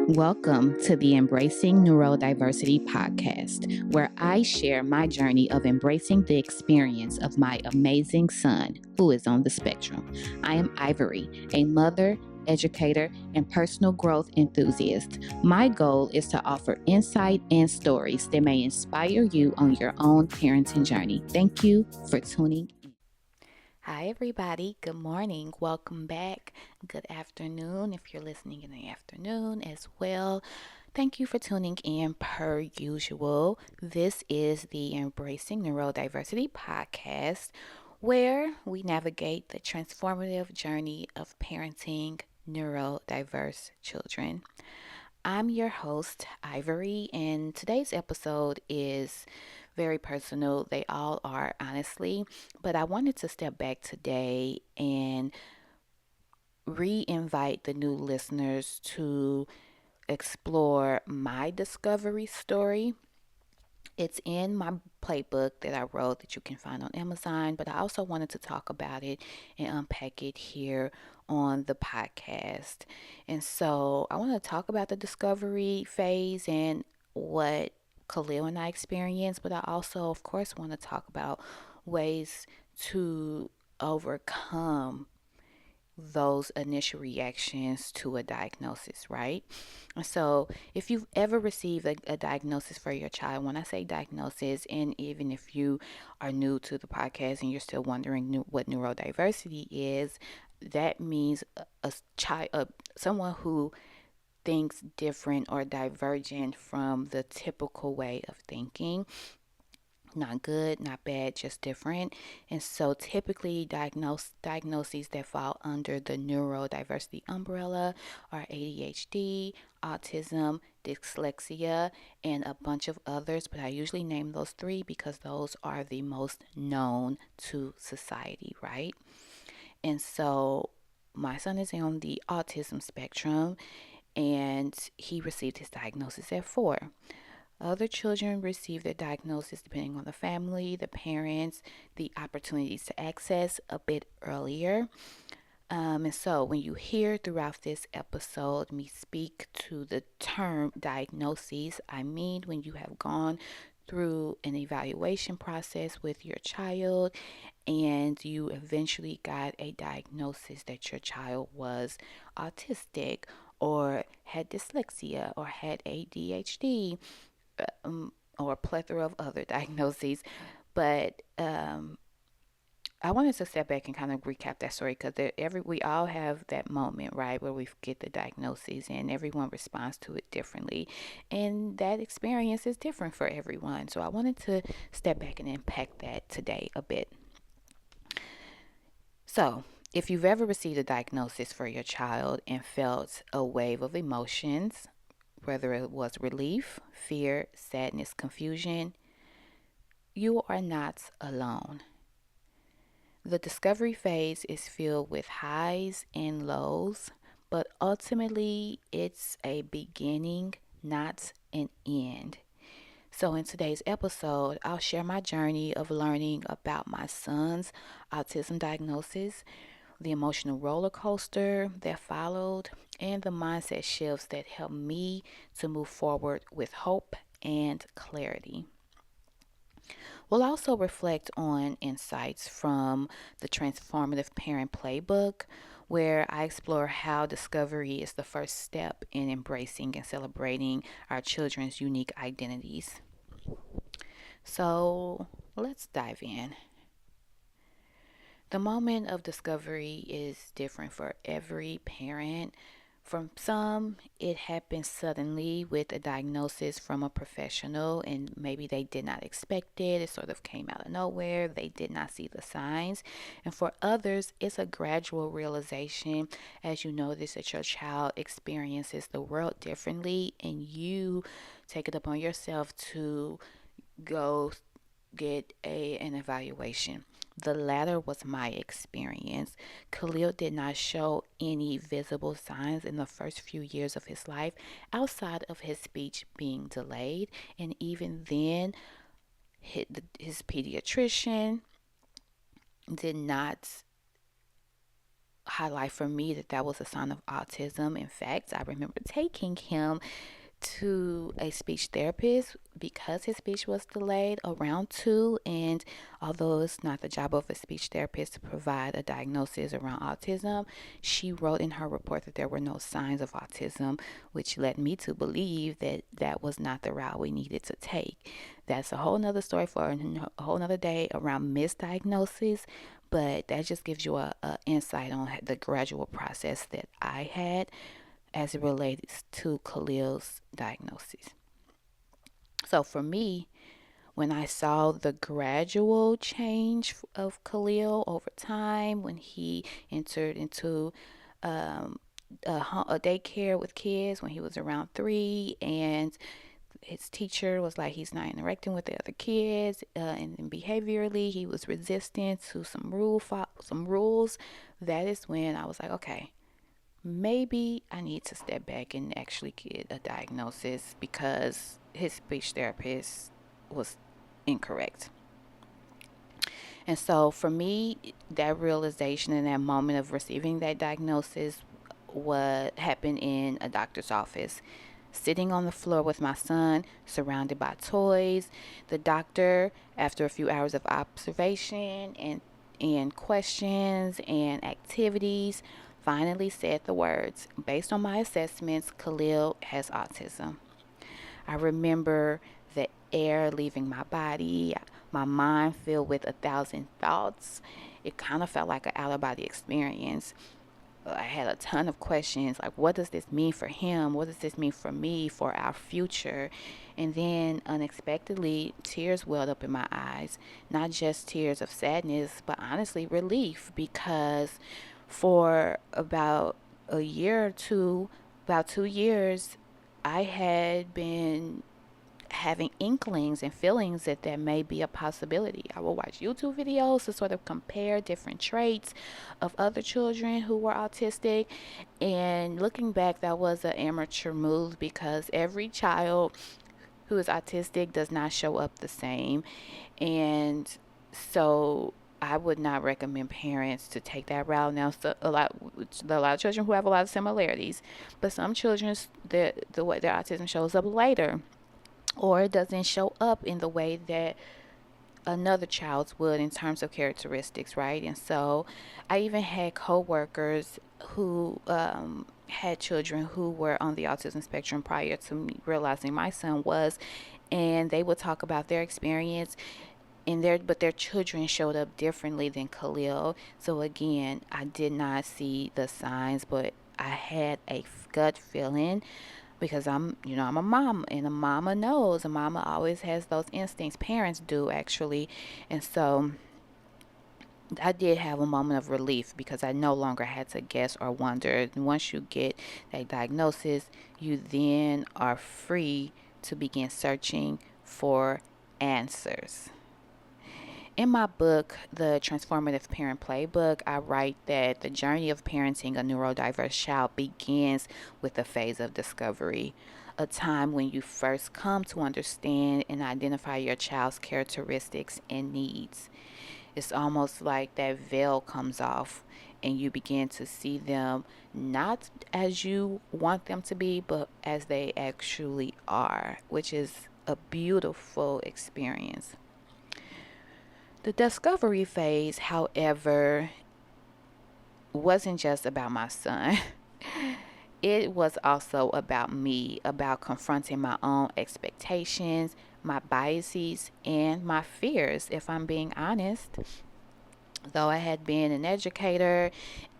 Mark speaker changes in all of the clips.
Speaker 1: Welcome to the Embracing Neuro-Diversity podcast, where I share my journey of embracing the experience of my amazing son who is on the spectrum. I am Ivory, a mother, educator, and personal growth enthusiast. My goal is to offer insight and stories that may inspire you on your own parenting journey. Thank you for tuning in. Hi, everybody. Good morning. Welcome back. Good afternoon if you're listening in the afternoon as well. Thank you for tuning in per usual. This is the Embracing Neuro-Diversity podcast, where we navigate the transformative journey of parenting neurodiverse children. I'm your host, Ivory, and today's episode is very personal. They all are, honestly, but I wanted to step back today and re-invite the new listeners to explore my discovery story. It's in my playbook that I wrote that you can find on Amazon, but I also wanted to talk about it and unpack it here on the podcast. And so I want to talk about the discovery phase and what Khalil and I experienced, but I also, of course, want to talk about ways to overcome those initial reactions to a diagnosis, right? So, if you've ever received a diagnosis for your child, when I say diagnosis, and even if you are new to the podcast and you're still wondering what neurodiversity is, that means a child, someone who thinks different or divergent from the typical way of thinking. Not good, not bad, just different. And so typically diagnoses that fall under the neurodiversity umbrella are ADHD, autism, dyslexia, and a bunch of others, but I usually name those three because those are the most known to society, right? And so my son is on the autism spectrum, and he received his diagnosis at 4. Other children receive their diagnosis depending on the family, the parents, the opportunities to access a bit earlier. And so when you hear throughout this episode me speak to the term diagnoses, I mean when you have gone through an evaluation process with your child and you eventually got a diagnosis that your child was autistic or had dyslexia or had ADHD, or a plethora of other diagnoses. But I wanted to step back and kind of recap that story because we all have that moment, right, where we get the diagnosis and everyone responds to it differently, and that experience is different for everyone. So I wanted to step back and unpack that today a bit. So, if you've ever received a diagnosis for your child and felt a wave of emotions, whether it was relief, fear, sadness, confusion, you are not alone. The discovery phase is filled with highs and lows, but ultimately it's a beginning, not an end. So, in today's episode, I'll share my journey of learning about my son's autism diagnosis, the emotional roller coaster that followed, and the mindset shifts that helped me to move forward with hope and clarity. We'll also reflect on insights from the Transformative Parent Playbook, where I explore how discovery is the first step in embracing and celebrating our children's unique identities. So let's dive in. The moment of discovery is different for every parent. For some, it happens suddenly with a diagnosis from a professional, and maybe they did not expect it. It sort of came out of nowhere. They did not see the signs. And for others, it's a gradual realization as you notice that your child experiences the world differently, and you take it upon yourself to go get an evaluation. The latter was my experience. Khalil did not show any visible signs in the first few years of his life outside of his speech being delayed. And even then, his pediatrician did not highlight for me that that was a sign of autism. In fact, I remember taking him to a speech therapist because his speech was delayed around 2. And although it's not the job of a speech therapist to provide a diagnosis around autism, she wrote in her report that there were no signs of autism, which led me to believe that that was not the route we needed to take. That's a whole nother story for a whole nother day around misdiagnosis, but that just gives you a insight on the gradual process that I had as it relates to Khalil's diagnosis. So for me, when I saw the gradual change of Khalil over time, when he entered into um, a daycare with kids when he was around 3, and his teacher was like he's not interacting with the other kids, and behaviorally he was resistant to some rules. That is when I was like, okay, maybe I need to step back and actually get a diagnosis because his speech therapist was incorrect. And so for me, that realization and that moment of receiving that diagnosis, what happened in a doctor's office. Sitting on the floor with my son, surrounded by toys. The doctor, after a few hours of observation and questions and activities, finally said the words, based on my assessments, Khalil has autism. I remember the air leaving my body, my mind filled with 1,000 thoughts. It kind of felt like an out of body experience. I had a ton of questions like, what does this mean for him? What does this mean for me, for our future? And then unexpectedly, tears welled up in my eyes. Not just tears of sadness, but honestly, relief, because for about a year or two, about 2 years, I had been having inklings and feelings that there may be a possibility. I will watch YouTube videos to sort of compare different traits of other children who were autistic. And looking back, that was an amateur move because every child who is autistic does not show up the same. And so I would not recommend parents to take that route. Now, so a lot of children who have a lot of similarities, but some children, the way their autism shows up later, or it doesn't show up in the way that another child's would in terms of characteristics, right? And so I even had coworkers who had children who were on the autism spectrum prior to me realizing my son was, and they would talk about their experience in their but their children showed up differently than Khalil. So again, I did not see the signs, but I had a gut feeling because I'm a mom, and a mama knows. A mama always has those instincts. Parents do, actually. And so I did have a moment of relief because I no longer had to guess or wonder. Once you get that diagnosis, you then are free to begin searching for answers. In my book, The Transformative Parent Playbook, I write that the journey of parenting a neurodiverse child begins with a phase of discovery, a time when you first come to understand and identify your child's characteristics and needs. It's almost like that veil comes off and you begin to see them not as you want them to be, but as they actually are, which is a beautiful experience. The discovery phase, however, wasn't just about my son. It was also about me, about confronting my own expectations, my biases, and my fears, if I'm being honest. Though I had been an educator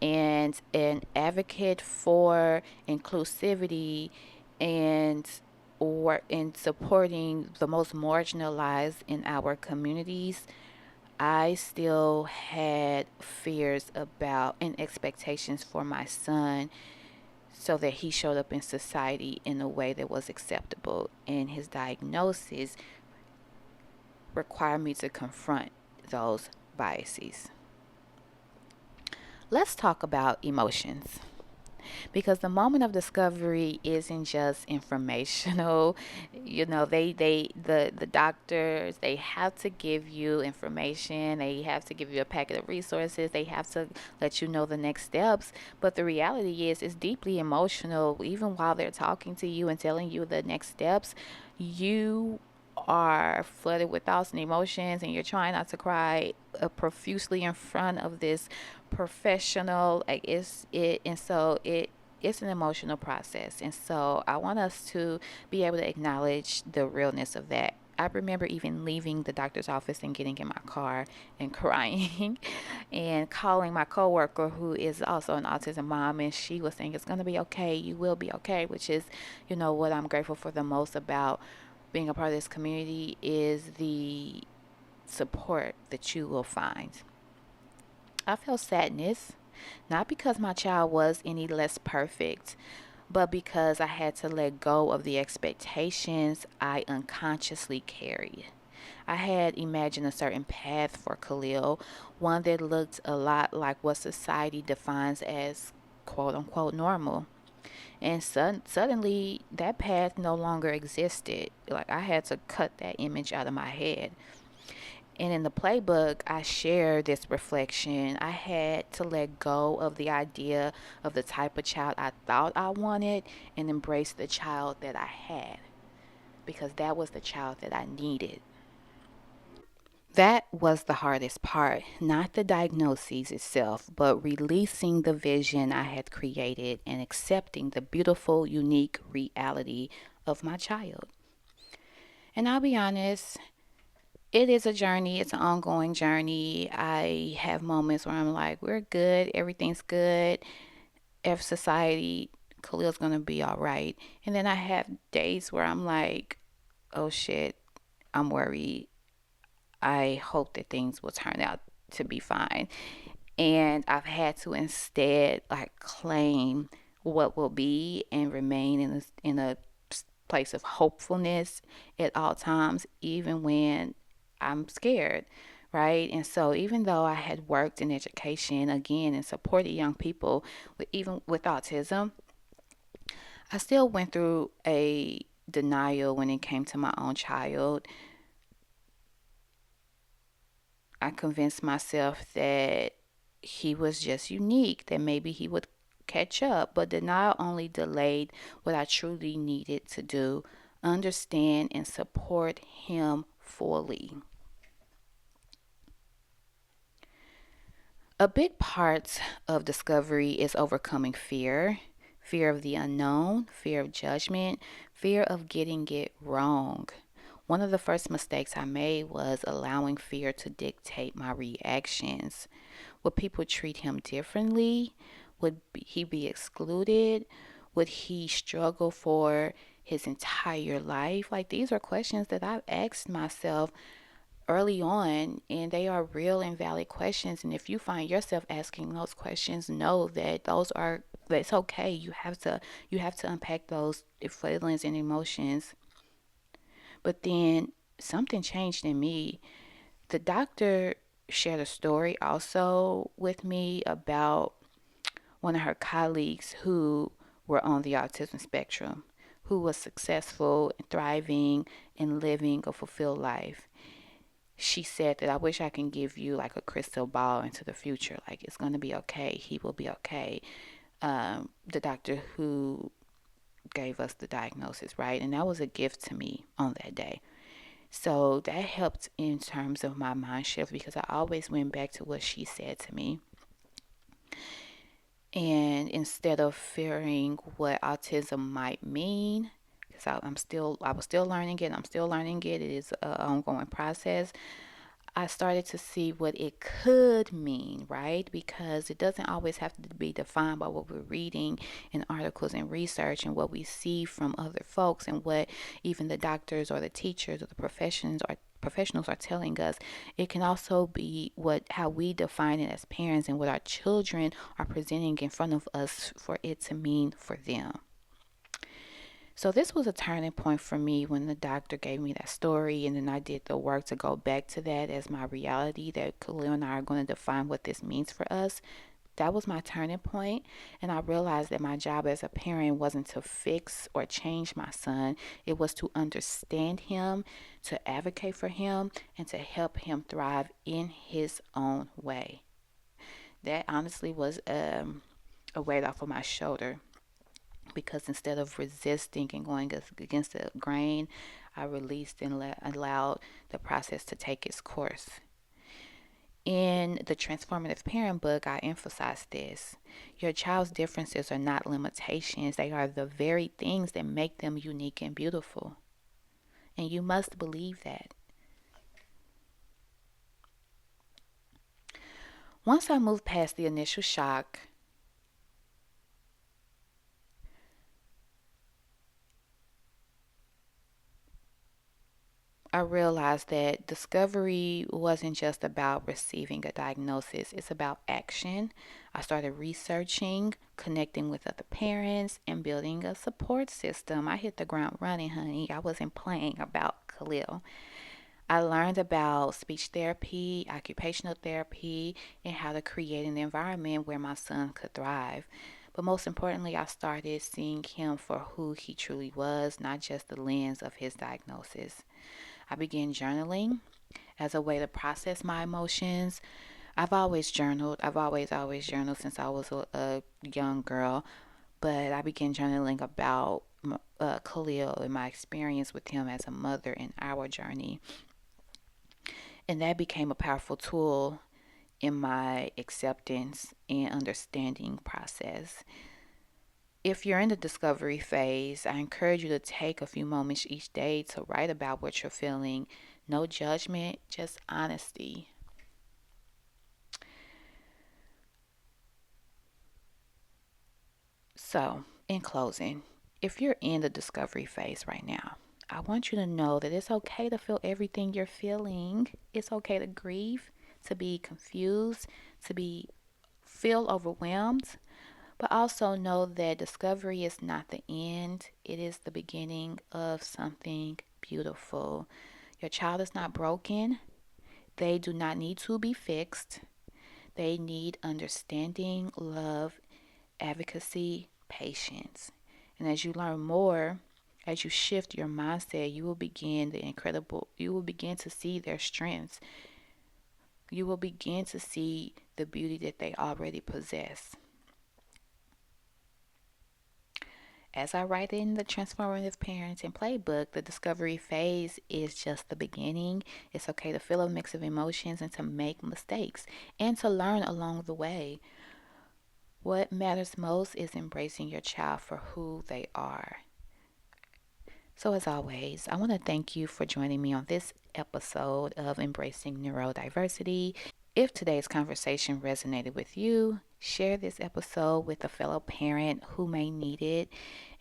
Speaker 1: and an advocate for inclusivity and work in supporting the most marginalized in our communities, I still had fears about and expectations for my son so that he showed up in society in a way that was acceptable. And his diagnosis required me to confront those biases. Let's talk about emotions. because the moment of discovery isn't just informational. The doctors, they have to give you information, they have to give you a packet of resources, they have to let you know the next steps. But the reality is it's deeply emotional. Even while they're talking to you and telling you the next steps, you are flooded with thoughts and emotions, and you're trying not to cry profusely in front of this professional. Like, it's an emotional process. And so I want us to be able to acknowledge the realness of that. I remember even leaving the doctor's office and getting in my car and crying and calling my coworker, who is also an autism mom, and she was saying, "It's going to be okay. You will be okay," which is, what I'm grateful for the most about being a part of this community, is the support that you will find. I felt sadness, not because my child was any less perfect, but because I had to let go of the expectations I unconsciously carried. I had imagined a certain path for Khalil, one that looked a lot like what society defines as quote unquote normal. And suddenly, that path no longer existed. Like, I had to cut that image out of my head. And in the playbook, I share this reflection. I had to let go of the idea of the type of child I thought I wanted and embrace the child that I had, because that was the child that I needed. That was the hardest part, not the diagnosis itself, but releasing the vision I had created and accepting the beautiful, unique reality of my child. And I'll be honest, it is a journey. It's an ongoing journey. I have moments where I'm like, we're good, everything's good. If society, Khalil's gonna be all right. And then I have days where I'm like, oh shit, I'm worried. I hope that things will turn out to be fine. And I've had to instead like claim what will be and remain in a place of hopefulness at all times, even when I'm scared, right? And so even though I had worked in education again and supported young people even with autism, I still went through a denial when it came to my own child. I convinced myself that he was just unique, that maybe he would catch up, but denial only delayed what I truly needed to do: understand and support him fully. A big part of discovery is overcoming fear: fear of the unknown, fear of judgment, fear of getting it wrong. One of the first mistakes I made was allowing fear to dictate my reactions. Would people treat him differently? Would he be excluded? Would he struggle for his entire life? Like, these are questions that I've asked myself early on, and they are real and valid questions. And if you find yourself asking those questions, know that that's okay. You have to unpack those feelings and emotions. But then something changed in me. The doctor shared a story also with me about one of her colleagues who were on the autism spectrum, who was successful and thriving and living a fulfilled life. She said that, "I wish I can give you like a crystal ball into the future. Like, it's going to be okay. He will be okay." The doctor who gave us the diagnosis, right? And that was a gift to me on that day. So that helped in terms of my mind shift, because I always went back to what she said to me. And instead of fearing what autism might mean, because I was still learning it. I'm still learning it. It is an ongoing process. I started to see what it could mean, right? Because it doesn't always have to be defined by what we're reading in articles and research and what we see from other folks and what even the doctors or the teachers or the professionals are telling us. It can also be how we define it as parents and what our children are presenting in front of us for it to mean for them. So this was a turning point for me when the doctor gave me that story, and then I did the work to go back to that as my reality, that Khalil and I are going to define what this means for us. That was my turning point, and I realized that my job as a parent wasn't to fix or change my son. It was to understand him, to advocate for him, and to help him thrive in his own way. That honestly was a weight off of my shoulder, because instead of resisting and going against the grain, I released and allowed the process to take its course. In the Transformative Parent book, I emphasize this. Your child's differences are not limitations, they are the very things that make them unique and beautiful. And you must believe that. Once I moved past the initial shock, I realized that discovery wasn't just about receiving a diagnosis, it's about action. I started researching, connecting with other parents, and building a support system. I hit the ground running, honey. I wasn't playing about Khalil. I learned about speech therapy, occupational therapy, and how to create an environment where my son could thrive. But most importantly, I started seeing him for who he truly was, not just the lens of his diagnosis. I began journaling as a way to process my emotions. I've always journaled. I've always journaled since I was a young girl. But I began journaling about Khalil and my experience with him as a mother in our journey. And that became a powerful tool in my acceptance and understanding process. If you're in the discovery phase, I encourage you to take a few moments each day to write about what you're feeling. No judgment, just honesty. So, in closing, if you're in the discovery phase right now, I want you to know that it's okay to feel everything you're feeling. It's okay to grieve, to be confused, to be feel overwhelmed, but also know that discovery is not the end. It is the beginning of something beautiful. Your child is not broken. They do not need to be fixed. They need understanding, love, advocacy, patience. And as you learn more, as you shift your mindset, you will begin to see their strengths. You will begin to see the beauty that they already possess. As I write in the Transformative Parenting Playbook, the discovery phase is just the beginning. It's okay to feel a mix of emotions and to make mistakes and to learn along the way. What matters most is embracing your child for who they are. So, as always, I want to thank you for joining me on this episode of Embracing Neuro-Diversity. If today's conversation resonated with you, share this episode with a fellow parent who may need it.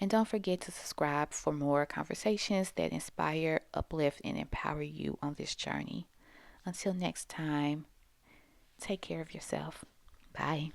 Speaker 1: And don't forget to subscribe for more conversations that inspire, uplift, and empower you on this journey. Until next time, take care of yourself. Bye.